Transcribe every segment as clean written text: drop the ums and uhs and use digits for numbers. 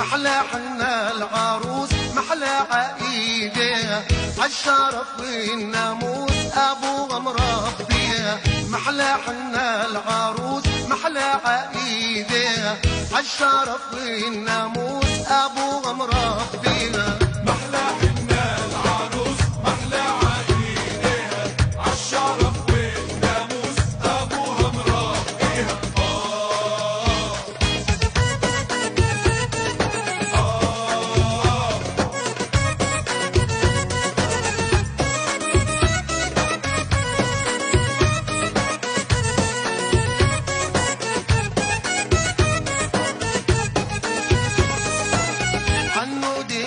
محلى حنا العروس محلى عقيده عالشرف والناموس ابوها مربيه. محلى حنا العروس محلى عقيده عالشرف والناموس ابوها مربيه. محلى حنا العروس محلى عقيدها عالشرف والناموس ابوها مربيها. عنودي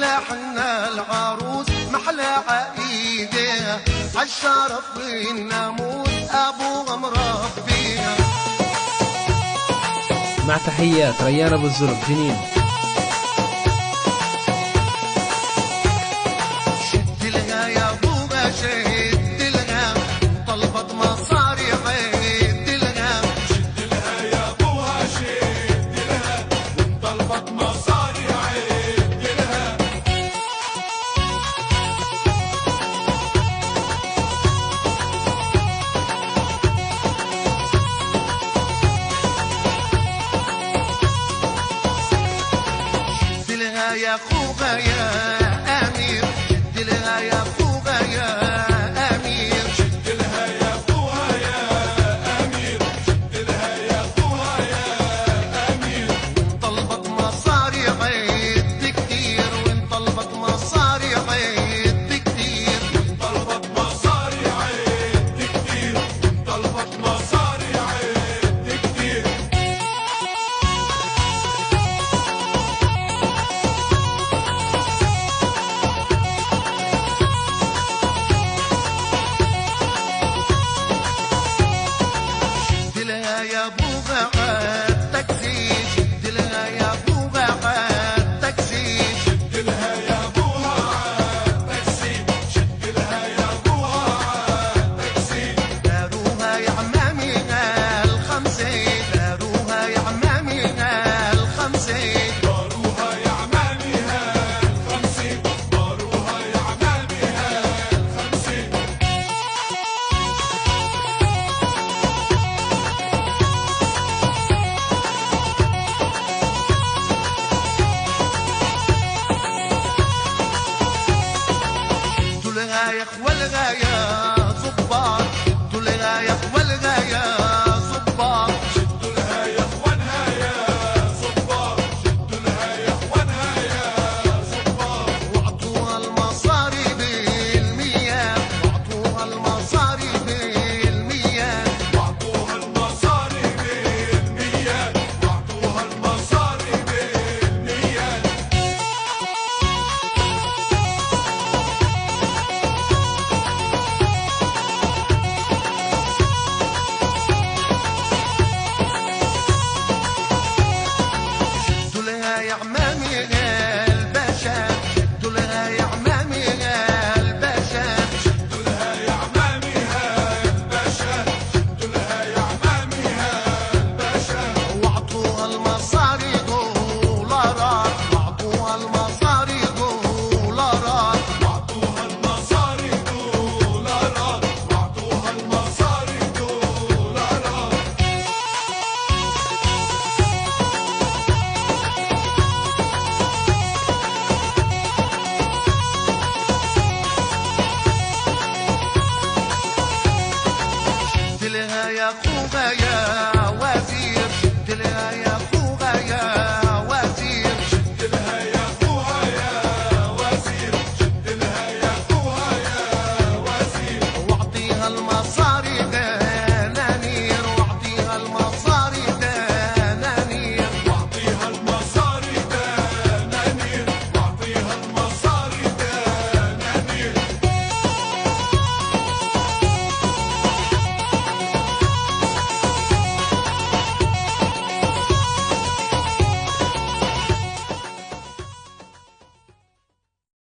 محلى حنا العروس محلى عايدة عالشرف والناموس أبوها مربيها. مع تحيات ريان أبو الزرق جنين. شد لها يا أبوها شد لها طلبت مصاري عيد لها. شد لها يا ابوها شد لها طلبت مصاري عيد لها. شد لها يا أخوها يا أمير شد لها يا أخوها يا أمير. شد لها يا ابوها يا امير شد لها يا ابوها يا امير. طلبت مصاري عيد كتير وان طلبت مصاري عيد كتير. طلبت مصاري عيد كتير طلبت مصاري عيد كتير. شد لها يا أبوها عالتاكسي شد لها يا أبوها عالتاكسي. شد لها يا ابوها عالتاكسي شد لها يا ابوها عالتاكسي. داروها يا عمامي الخمسة داروها يا عمامي الخمسة. باروها يا عمامها الخمسة باروها يا عمامها الخمسة. شدوا لها يا اخوالها يا صبار شدوا لها يا اخوالها يا صبار. شدوا لها يا اخوانها يا صبار شدوا لها يا اخوانها يا صبار. واعطوها المصاري بالمية واعطوها المصاري بالمية. واعطوها المصاري بالمية واعطوها المصاري بالمية. شدوا لها يا عمامي